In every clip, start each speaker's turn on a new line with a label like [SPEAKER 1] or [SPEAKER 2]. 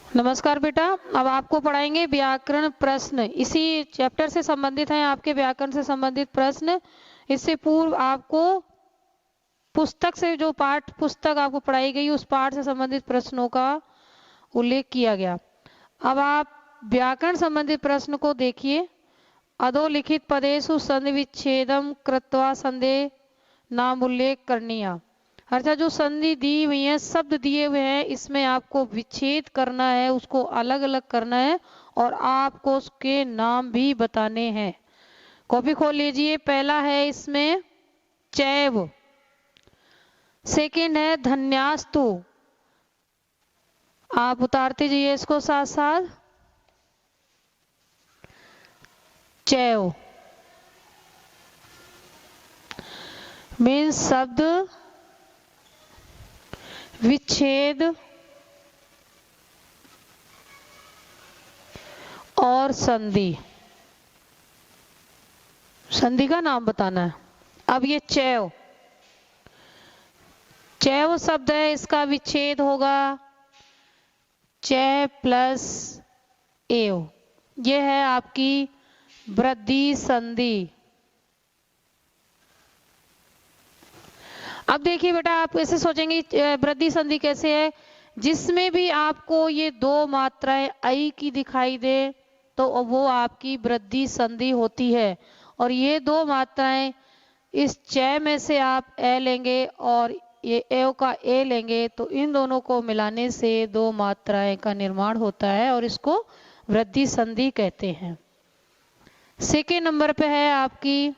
[SPEAKER 1] नमस्कार बेटा, अब आपको पढ़ाएंगे व्याकरण प्रश्न। इसी चैप्टर से संबंधित हैं आपके व्याकरण से संबंधित प्रश्न। इससे पूर्व आपको पुस्तक से जो पाठ पुस्तक आपको पढ़ाई गई उस पाठ से संबंधित प्रश्नों का उल्लेख किया गया। अब आप व्याकरण संबंधित प्रश्न को देखिए। अधोलिखित पदेषु संधि विच्छेदम कृत्वा संदेह नाम उल्लेख करनीया। अर्थात जो संधि दी हुई है, शब्द दिए हुए हैं, इसमें आपको विच्छेद करना है, उसको अलग अलग करना है और आपको उसके नाम भी बताने हैं। कॉपी खोल लीजिए। पहला है इसमें चैव, सेकंड है धन्यास्तु। आप उतारते जाइए इसको साथ साथ। चैव मीन्स शब्द विच्छेद और संधि, संधि का नाम बताना है। अब ये चैव, चैव शब्द है, इसका विच्छेद होगा चै प्लस एव। ये है आपकी वृद्धि संधि। अब देखिए बेटा, आप ऐसे सोचेंगे वृद्धि संधि कैसे है, जिसमें भी आपको ये दो मात्राएं आई की दिखाई दे तो वो आपकी वृद्धि संधि होती है। और ये दो मात्राएं, इस चै में से आप ए लेंगे और ये एव का ए लेंगे तो इन दोनों को मिलाने से दो मात्राएं का निर्माण होता है और इसको वृद्धि संधि कहते हैं। सेकेंड नंबर पे है आपकी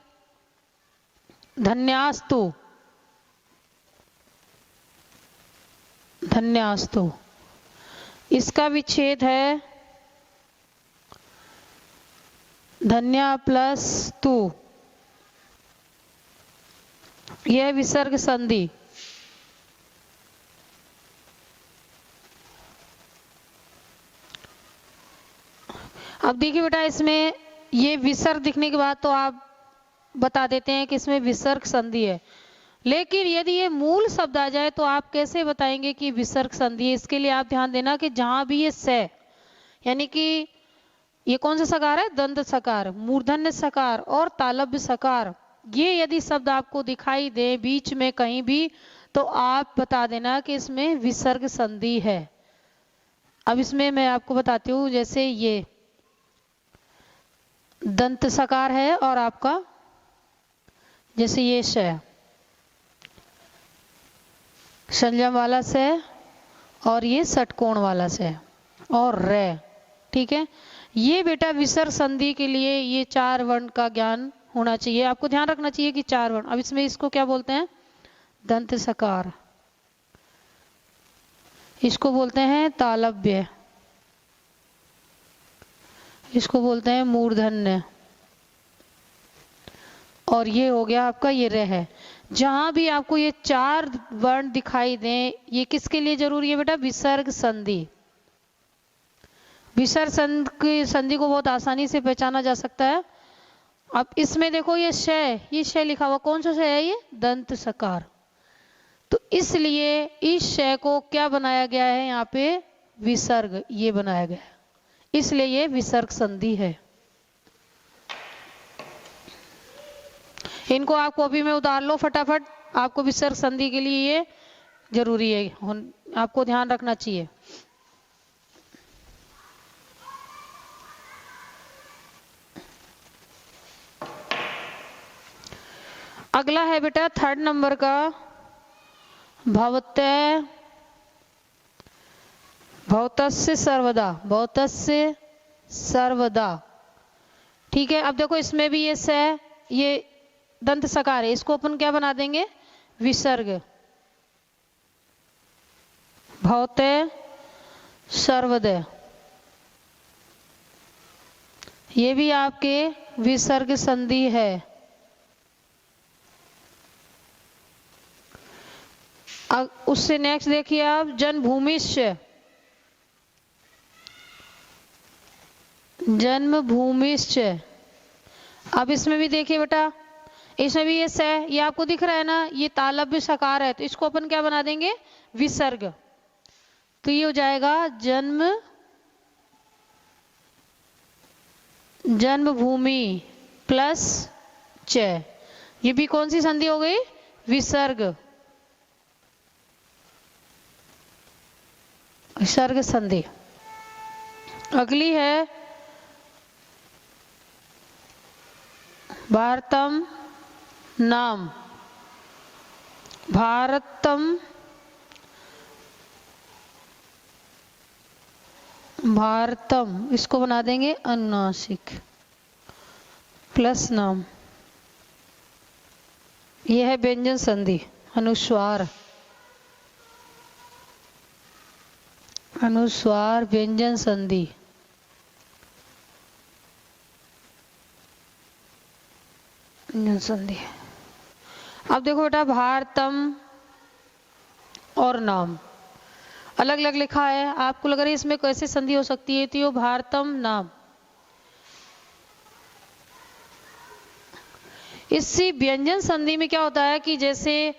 [SPEAKER 1] धन्यास्तु। धन्यास्तु, इसका विच्छेद है धन्या प्लस तु। यह विसर्ग संधि। अब देखिए बेटा, इसमें ये विसर्ग दिखने के बाद तो आप बता देते हैं कि इसमें विसर्ग संधि है, लेकिन यदि ये मूल शब्द आ जाए तो आप कैसे बताएंगे कि विसर्ग संधि है। इसके लिए आप ध्यान देना कि जहां भी ये से, यानी कि ये कौन सा सकार है, दंत सकार, मूर्धन्य सकार और तालव्य सकार, ये यदि शब्द आपको दिखाई दे बीच में कहीं भी तो आप बता देना कि इसमें विसर्ग संधि है। अब इसमें मैं आपको बताती हूँ, जैसे ये दंत सकार है और आपका जैसे ये श, संयम वाला से और ये षटकोण वाला से और रे, ठीक है। ये बेटा विसर्ग संधि के लिए ये चार वर्ण का ज्ञान होना चाहिए, आपको ध्यान रखना चाहिए कि चार वर्ण। अब इसमें इसको क्या बोलते हैं, दंत सकार, इसको बोलते हैं तालव्य, इसको बोलते हैं मूर्धन्य, और ये हो गया आपका ये रे है। जहां भी आपको ये चार वर्ण दिखाई दें, ये किसके लिए जरूरी है बेटा, विसर्ग संधि। विसर्ग संधि को बहुत आसानी से पहचाना जा सकता है। अब इसमें देखो ये शय लिखा हुआ, कौन सा शय है, ये दंत सकार। तो इसलिए इस शय को क्या बनाया गया है, यहाँ पे विसर्ग ये बनाया गया है, इसलिए ये विसर्ग संधि है। इनको आप कॉपी में उतार लो फटाफट, आपको विसर्ग संधि के लिए ये जरूरी है, आपको ध्यान रखना चाहिए। अगला है बेटा थर्ड नंबर का भवत्यः, भवतस्य सर्वदा, भवतस्य सर्वदा, ठीक है। अब देखो इसमें भी ये से, ये दंत सकार है, इसको अपन क्या बना देंगे, विसर्ग, भवते सर्वदय, ये भी आपके विसर्ग संधि है। उससे नेक्स्ट देखिए आप जन्मभूमिश्च, जन्मभूमिश्च। अब इसमें भी देखिए बेटा, इसमें भी ये से, ये आपको दिख रहा है ना, ये तालव्य सकार है, तो इसको अपन क्या बना देंगे, विसर्ग। तो ये हो जाएगा जन्म जन्मभूमि प्लस च, ये भी कौन सी संधि हो गई? विसर्ग, विसर्ग संधि। अगली है भारतम नाम, भारतम, भारतम, इसको बना देंगे अनुनासिक प्लस नाम, यह है व्यंजन संधि, अनुस्वार, अनुस्वार व्यंजन संधि। व्यंजन संधि। अब देखो बेटा, भारतम और नाम अलग अलग लिखा है, आपको लग रहा है इसमें कैसे संधि हो सकती है? तो ये भारतम नाम, इसी व्यंजन संधि में क्या होता है कि जैसे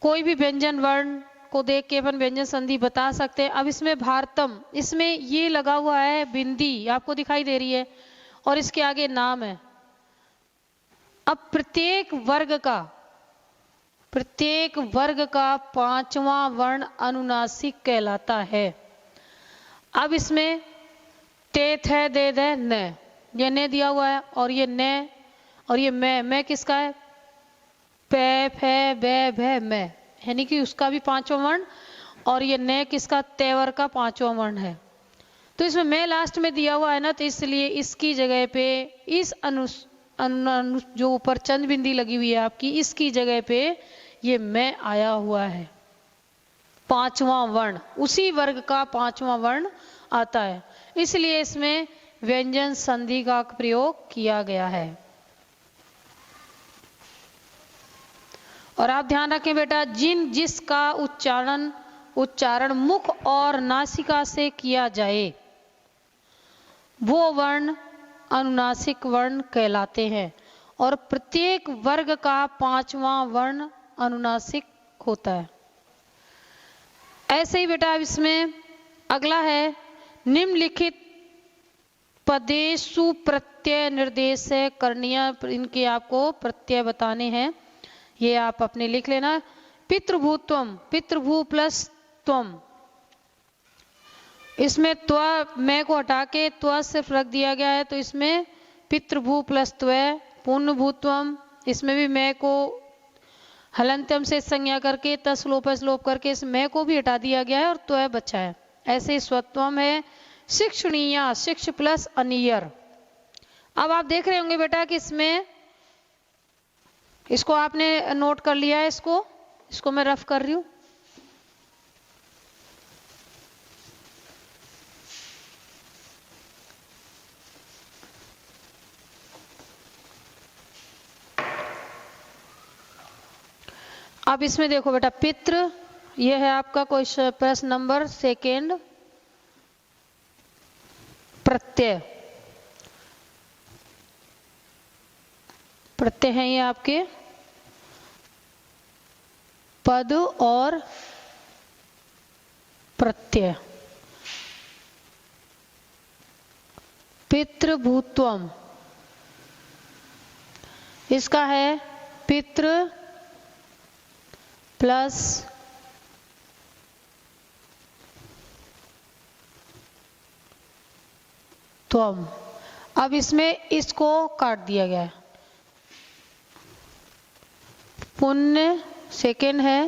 [SPEAKER 1] कोई भी व्यंजन वर्ण को देख के अपन व्यंजन संधि बता सकते हैं। अब इसमें भारतम, इसमें ये लगा हुआ है बिंदी, आपको दिखाई दे रही है, और इसके आगे नाम है। अब प्रत्येक वर्ग का पांचवा वर्ण अनुनासिक कहलाता है। अब इसमें ते थे दे दे न, ये न दिया हुआ है, और ये न, और ये मैं किसका है? पे फे बे भे मैं, यानी कि उसका भी पांचवा वर्ण, और ये न किसका? तेवर का पांचवा वर्ण है। तो इसमें मैं लास्ट में दिया हुआ है ना, तो इसलिए इसकी जगह पे इस जो ऊपर चंद बिंदी लगी हुई है आपकी, इसकी जगह पे ये मैं आया हुआ है, पांचवा वर्ण, उसी वर्ग का पांचवा वर्ण आता है, इसलिए इसमें व्यंजन संधि का प्रयोग किया गया है। और आप ध्यान रखें बेटा, जिसका उच्चारण मुख और नासिका से किया जाए वो वर्ण अनुनासिक वर्ण कहलाते हैं, और प्रत्येक वर्ग का पांचवा वर्ण अनुनासिक होता है। ऐसे ही बेटा, अब इसमें अगला है निम्नलिखित पदेषु प्रत्यय निर्देश करणीय, इनके आपको प्रत्यय बताने हैं, ये आप अपने लिख लेना। पितृभूत्वम, पितृभू प्लस त्वम, इसमें त्व मैं को हटा के त्व सिर्फ रख दिया गया है, तो इसमें पितृभू प्लस त्व। पुण्यभूत्वम, इसमें भी मैं को हलंत्यम से संज्ञा करके तस्लोप स्लोप करके इस मैं को भी हटा दिया गया है और त्व बचा है। ऐसे स्वत्वम है शिक्षणीय, शिक्ष प्लस अनियर। अब आप देख रहे होंगे बेटा कि इसमें, इसको आपने नोट कर लिया है, इसको मैं रफ कर रही हूं। अब इसमें देखो बेटा, पितृ, यह है आपका क्वेश्चन प्रश्न नंबर सेकेंड। प्रत्यय, प्रत्यय हैं ये आपके पद और प्रत्यय। पितृभूत्वम, इसका है पितृ प्लस त्वम। अब इसमें इसको काट दिया गया है। पुण्य सेकेंड है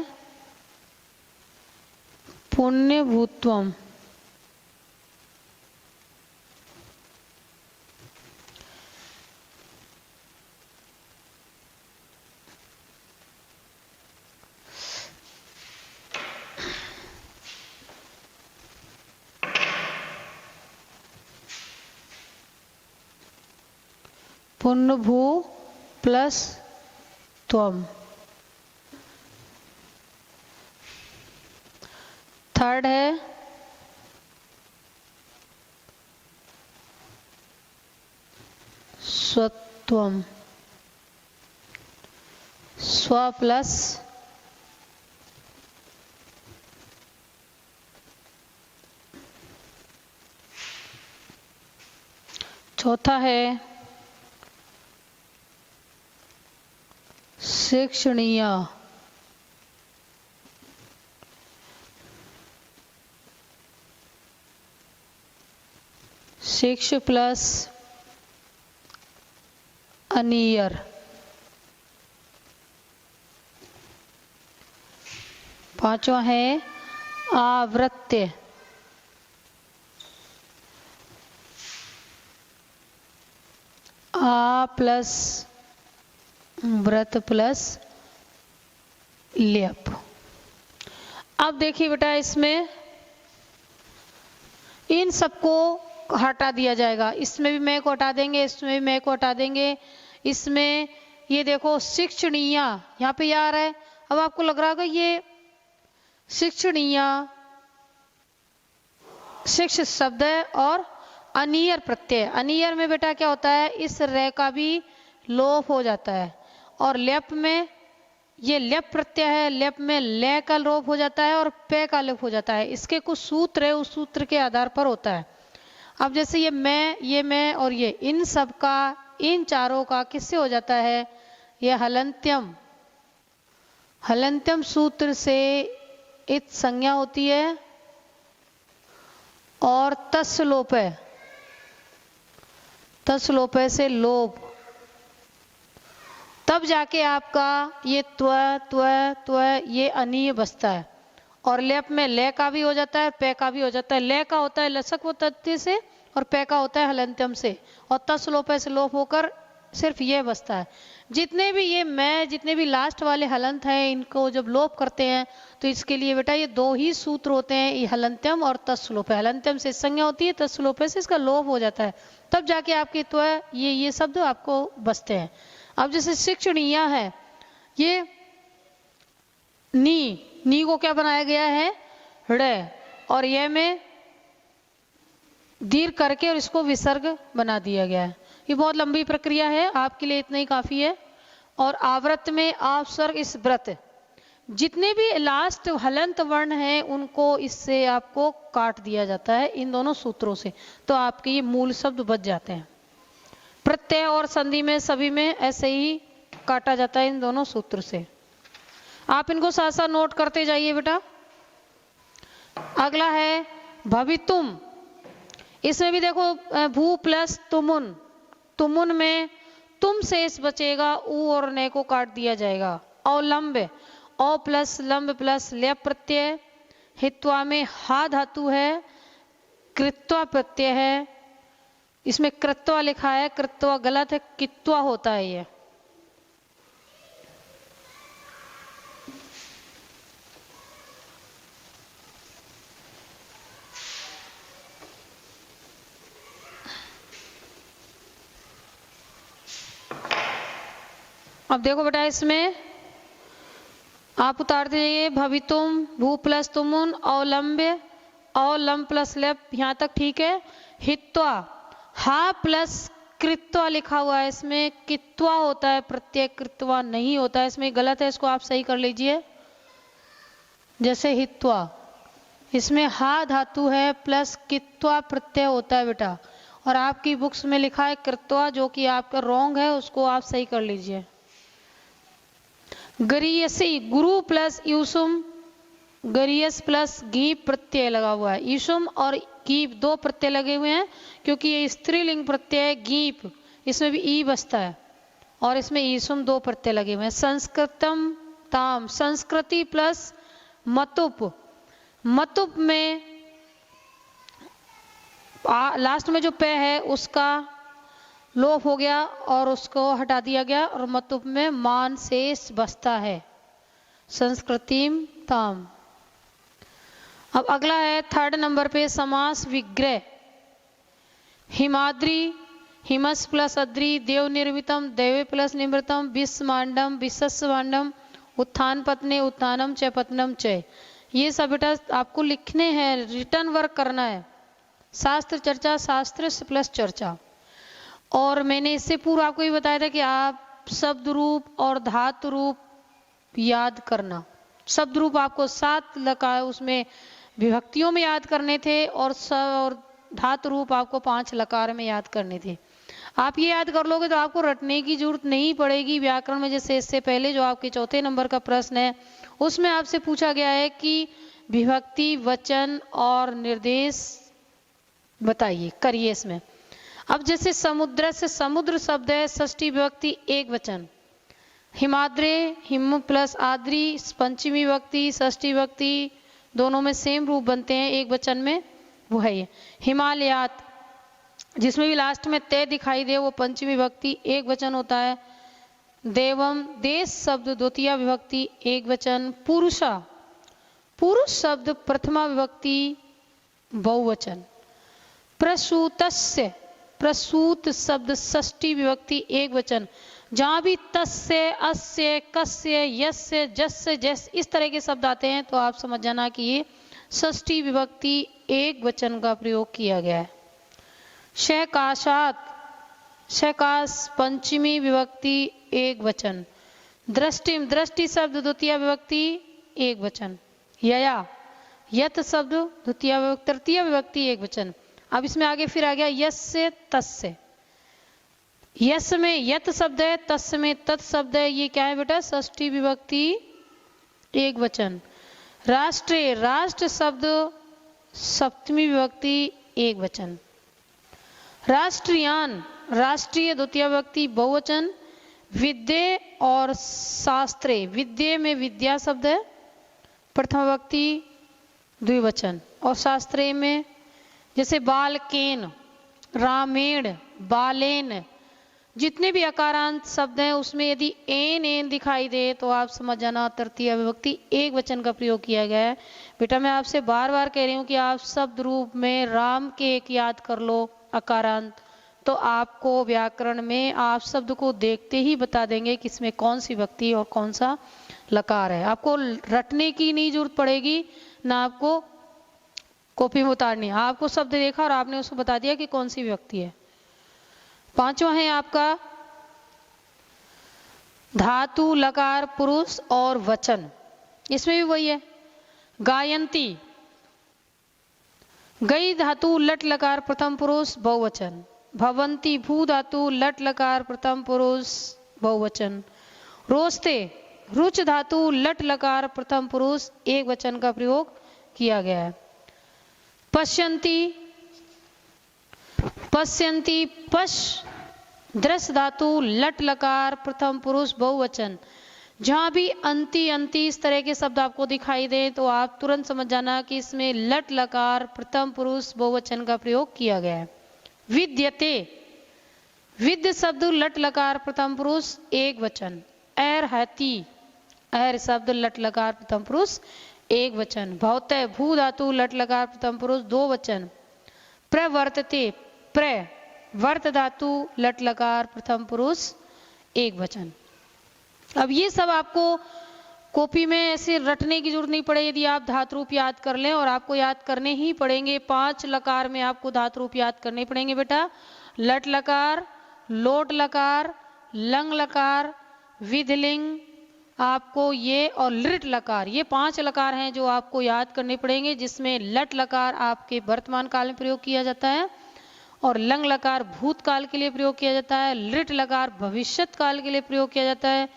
[SPEAKER 1] पुण्यभूत्वम, पुण्यभू प्लस त्वम। थर्ड है स्वत्वम, स्व प्लस चौथा है शिक्षणीय। शिक्ष प्लस अनियर। पांचवा है आवृत्य। आ प्लस व्रत प्लस लेप। अब देखिए बेटा, इसमें इन सबको हटा दिया जाएगा। इसमें भी मैं को हटा देंगे, इसमें भी मैं को हटा देंगे। इसमें ये देखो शिक्षणीय, यहाँ पे आ रहा है। अब आपको लग रहा होगा ये शिक्षणीय शिक्ष शब्द है और अनियर प्रत्यय। अनियर में बेटा क्या होता है, इस रे का भी लोप हो जाता है। और लेप में ये लेप प्रत्यय है, लेप में ले का लोप हो जाता है और पे का लोप हो जाता है। इसके कुछ सूत्र है, उस सूत्र के आधार पर होता है। अब जैसे ये मैं और ये, इन सब का, इन चारों का किससे हो जाता है, ये हलंत्यम। हलंत्यम सूत्र से इत संज्ञा होती है और तस् लोप है, तस् लोप है से लोप, तब जाके आपका ये त्व त्व त्व ये अनीय बसता है। और लेप में ले का भी हो जाता है, पे का भी हो जाता है। ले का होता है लसक व तथ्य से और पे का होता है हलंत्यम से, और तस् लोप से लोप होकर सिर्फ ये बसता है। जितने भी ये मैं, जितने भी लास्ट वाले हलंत हैं, इनको जब लोप करते हैं तो इसके लिए बेटा ये दो ही सूत्र होते हैं, ये हलंत्यम और तस्लोप है। हलंत्यम से संज्ञा होती है, तस्लोप से इसका लोप हो जाता है, तब जाके आपके तो ये शब्द आपको बसते हैं। अब जैसे शिक्षणीय है, ये नी को क्या बनाया गया है, ड़, और ये में दीर्घ करके और इसको विसर्ग बना दिया गया है। ये बहुत लंबी प्रक्रिया है, आपके लिए इतना ही काफी है। और आवृत में आपसर्ग इस व्रत, जितने भी लास्ट हलंत वर्ण हैं उनको इससे आपको काट दिया जाता है, इन दोनों सूत्रों से, तो आपके ये मूल शब्द बच जाते हैं। प्रत्यय और संधि में सभी में ऐसे ही काटा जाता है इन दोनों सूत्र से। आप इनको साथ साथ नोट करते जाइए बेटा। अगला है भवितुम। इसमें भी देखो भू प्लस तुमुन, तुमुन में तुम शेष बचेगा, ऊ और ने को काट दिया जाएगा। अवलंब, औ प्लस लंब प्लस लेप प्रत्यय। हित्वा में हा धातु है, कृत्वा प्रत्यय है। इसमें कृत्वा लिखा है, कृत्वा गलत है, कित्वा होता है ये। अब देखो बेटा, इसमें आप उतार दीजिए भवितुम, भू प्लस तुमुन, अवलंब्य, अवलंब प्लस लेप, यहां तक ठीक है। हित्वा, हा प्लस कृत्वा लिखा हुआ है, इसमें कित्वा होता है प्रत्यय, कृत्वा नहीं होता है, इसमें गलत है, इसको आप सही कर लीजिए। जैसे हित्वा, इसमें हा धातु है प्लस कित्वा प्रत्यय होता है बेटा, और आपकी बुक्स में लिखा है कृत्वा, जो कि आपका रॉन्ग है, उसको आप सही कर लीजिए। गरीयसी, गुरु प्लस यूसुम, गरीयस प्लस गीप प्रत्यय लगा हुआ है। यूसुम और गीप दो प्रत्यय लगे हुए हैं, क्योंकि ये स्त्रीलिंग प्रत्यय गीप, इसमें भी ई बसता है, और इसमें ईसुम दो प्रत्यय लगे हुए हैं। संस्कृतम ताम, संस्कृति प्लस मतुप, मतुप में लास्ट में जो पे है उसका लोप हो गया और उसको हटा दिया गया, और मतुप में मान शेष बसता है। संस्कृतिम ताम। अब अगला है थर्ड नंबर पे समास विग्रह। हिमाद्री, हिमस प्लस अद्री, देव निर्मितम, देवे प्लस निमृतम, विस्मांडम, विसस्वांडम, उत्थान पत्ने, उत्थानम च पत्नम च। ये सब बेटा आपको लिखने हैं, रिटर्न वर्क करना है। शास्त्र चर्चा, शास्त्र प्लस चर्चा। और मैंने इससे पूर्व आपको ये बताया था कि आप शब्द रूप और धातु रूप याद करना। शब्द रूप आपको 7 लकार उसमें विभक्तियों में याद करने थे, और धातु रूप आपको 5 लकार में याद करने थे। आप ये याद कर लोगे तो आपको रटने की जरूरत नहीं पड़ेगी व्याकरण में। जैसे इससे पहले जो आपके चौथे नंबर का प्रश्न है उसमें आपसे पूछा गया है कि विभक्ति, वचन और निर्देश बताइए, करिए इसमें। अब जैसे समुद्र से समुद्र शब्द है षष्ठी विभक्ति एक वचन, हिमाद्रे हिम प्लस आद्री पंचमी विभक्ति षष्ठी विभक्ति दोनों में सेम रूप बनते हैं एक वचन में, वो है ये। हिमालयात जिसमें भी लास्ट में ते दिखाई दे वो पंचमी विभक्ति एक वचन होता है। देवम देश शब्द द्वितीय विभक्ति एक वचन। पुरुषा पुरुष शब्द प्रथमा विभक्ति बहुवचन। प्रसूतस्य प्रसूत शब्द षष्ठी विभक्ति एक वचन। जहां भी तस्य, अस्य, कस्य, यस्य, जस्य, जस इस तरह के शब्द आते हैं तो आप समझ जाना कि ये षष्ठी विभक्ति एक वचन का प्रयोग किया गया है। शकाशात शकाश पंचमी विभक्ति एक वचन। दृष्टिम दृष्टि शब्द द्वितीय विभक्ति एक वचन। यया यत शब्द द्वितीय विभक्ति तृतीय विभक्ति एक वचन। अब इसमें आगे फिर आ गया यस्य तस्य। यस में यत शब्द है, तस् में तत् शब्द है, ये क्या है बेटा षष्ठी विभक्ति एक वचन। राष्ट्रे राष्ट्र शब्द सप्तमी विभक्ति एक वचन। राष्ट्रियान राष्ट्रीय द्वितीय विभक्ति बहुवचन। विद्ये और शास्त्रे विद्ये में विद्या शब्द है प्रथम विभक्ति द्विवचन। और शास्त्रे में जैसे बालकेन, रामेण, बालेन जितने भी अकारांत शब्द हैं उसमें यदि एन एन दिखाई दे तो आप समझ जाना तृतीय विभक्ति एक वचन का प्रयोग किया गया है। बेटा मैं आपसे बार बार कह रही हूँ कि आप शब्द रूप में राम के एक याद कर लो अकारांत, तो आपको व्याकरण में आप शब्द को देखते ही बता देंगे कि इसमें कौन सी विभक्ति और कौन सा लकार है। आपको रटने की नहीं जरूरत पड़ेगी, ना आपको कॉपी में उतारनी है। आपको शब्द देखा और आपने उसको बता दिया कि कौन सी विभक्ति है। पांचवा है आपका धातु, लकार, पुरुष और वचन। इसमें भी वही है। गायंती गई धातु लट लकार प्रथम पुरुष बहुवचन। भवंती भू धातु लट लकार प्रथम पुरुष बहुवचन। रोस्ते रुच धातु लट लकार प्रथम पुरुष एक वचन का प्रयोग किया गया है। पश्यंती पश्यंती पश दृश धातु लट लकार प्रथम पुरुष बहुवचन। जहां भी अंति अंति इस तरह के शब्द आपको दिखाई दे तो आप तुरंत समझ जाना कि इसमें लट लकार प्रथम पुरुष बहुवचन का प्रयोग किया गया है। विद्यते विद्य शब्द लट लकार प्रथम पुरुष एक वचन। अर्हति अर शब्द लट लकार प्रथम पुरुष एक वचन। भवतः भू धातु लट लकार प्रथम पुरुष दो वचन। प्रवर्तते वर्त धातु लट लकार प्रथम पुरुष एक वचन। अब ये सब आपको कॉपी में ऐसे रटने की जरूरत नहीं पड़े यदि आप धातु रूप याद कर लें, और आपको याद करने ही पड़ेंगे। 5 लकार में आपको धातु रूप याद करने पड़ेंगे बेटा। लट लकार, लोट लकार, लंग लकार, विधिलिंग आपको ये, और लिट लकार, ये 5 लकार हैं जो आपको याद करने पड़ेंगे, जिसमें लट लकार आपके वर्तमान काल में प्रयोग किया जाता है और लंग लकार भूतकाल के लिए प्रयोग किया जाता है। लिट लकार भविष्यत काल के लिए प्रयोग किया जाता है।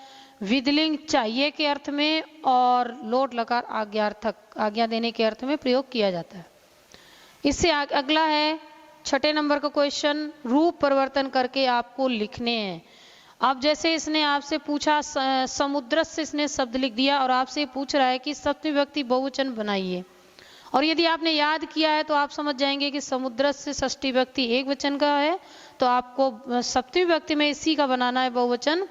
[SPEAKER 1] विधिलिंग चाहिए के अर्थ में, और लोट लकार आज्ञार्थक आज्ञा देने के अर्थ में प्रयोग किया जाता है। इससे अगला है 6 नंबर का क्वेश्चन। रूप परिवर्तन करके आपको लिखने हैं। अब जैसे इसने आपसे पूछा समुद्र से इसने शब्द लिख दिया और आपसे पूछ रहा है कि सप्तमी विभक्ति बहुवचन बनाइए, और यदि आपने याद किया है तो आप समझ जाएंगे कि समुद्र से षष्ठी विभक्ति एक वचन का है, तो आपको सप्तमी विभक्ति में इसी का बनाना है बहुवचन,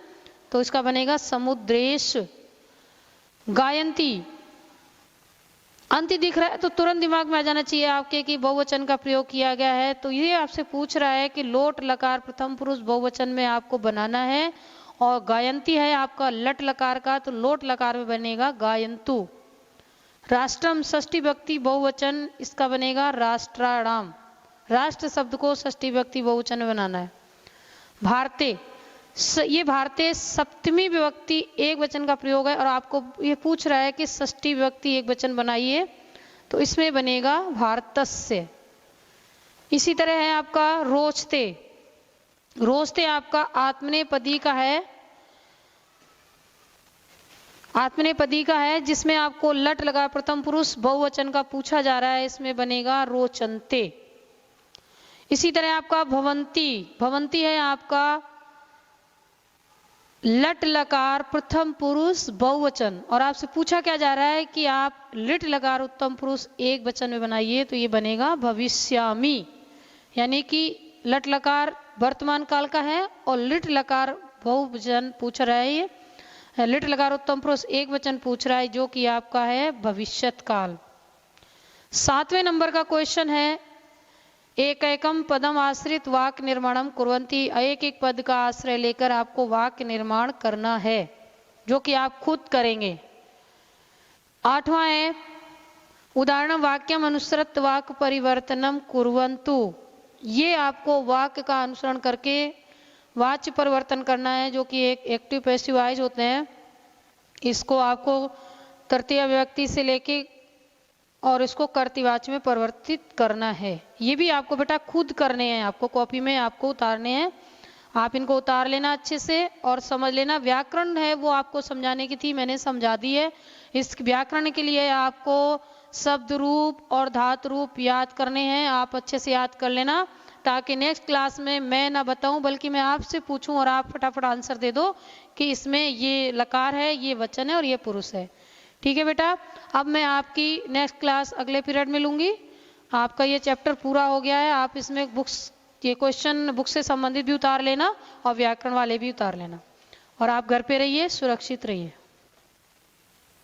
[SPEAKER 1] तो इसका बनेगा समुद्रेश। गायंती अंति दिख रहा है तो तुरंत दिमाग में आ जाना चाहिए आपके कि बहुवचन का प्रयोग किया गया है। तो ये आपसे पूछ रहा है कि लोट लकार प्रथम पुरुष बहुवचन में आपको बनाना है, और गायंती है आपका लट लकार का, तो लोट लकार में बनेगा गायंतु। राष्ट्रम षष्ठी विभक्ति बहुवचन, इसका बनेगा राष्ट्राणाम। राष्ट्र शब्द को षष्ठी विभक्ति बहुवचन में बनाना है। भारते ये भारतीय सप्तमी विभक्ति एक वचन का प्रयोग है, और आपको ये पूछ रहा है कि षष्ठी विभक्ति एक वचन बनाइए, तो इसमें बनेगा भारतस्य। इसी तरह है आपका रोचते, रोस्ते आपका आत्मनेपदी का है, आत्मनेपदी का है, जिसमें आपको लट लगा प्रथम पुरुष बहुवचन का पूछा जा रहा है, इसमें बनेगा रोचन्ते। इसी तरह आपका भवंती, भवंती है आपका लट लकार प्रथम पुरुष बहुवचन, और आपसे पूछा क्या जा रहा है कि आप लिट लकार उत्तम पुरुष एक वचन में बनाइए, तो ये बनेगा भविष्यामि। यानी कि लट लकार वर्तमान काल का है और लिट लकार बहुवचन पूछ रहा है, ये लिट लकार उत्तम पुरुष एक वचन पूछ रहा है, जो कि आपका है भविष्यत काल। 7वें नंबर का क्वेश्चन है, एक एकम पदम आश्रित वाक्य निर्माणम कुर्वन्ति। एक एक पद का आश्रय लेकर आपको वाक्य निर्माण करना है, जो कि आप खुद करेंगे। 8वां है, उदाहरण वाक्यम अनुसृत वाक्य परिवर्तनम कुर्वन्तु। ये आपको वाक्य का अनुसरण करके वाच्य परिवर्तन करना है, जो कि एक एक्टिव पैसिव वॉइस होते हैं। इसको आपको तृतीय व्यक्ति से लेके और इसको कर्तृवाच्य में परिवर्तित करना है। ये भी आपको बेटा खुद करने हैं, आपको कॉपी में आपको उतारने हैं। आप इनको उतार लेना अच्छे से और समझ लेना। व्याकरण है वो आपको समझाने की थी, मैंने समझा दी है। इस व्याकरण के लिए आपको शब्द रूप और धातु रूप याद करने हैं, आप अच्छे से याद कर लेना, ताकि नेक्स्ट क्लास में मैं ना बताऊं बल्कि मैं आपसे पूछूं और आप फटाफट आंसर दे दो कि इसमें ये लकार है, ये वचन है और ये पुरुष है। ठीक है बेटा, अब मैं आपकी नेक्स्ट क्लास अगले पीरियड में लूंगी। आपका ये चैप्टर पूरा हो गया है। आप इसमें बुक्स, ये क्वेश्चन बुक से संबंधित भी उतार लेना और व्याकरण वाले भी उतार लेना, और आप घर पे रहिए, सुरक्षित रहिए।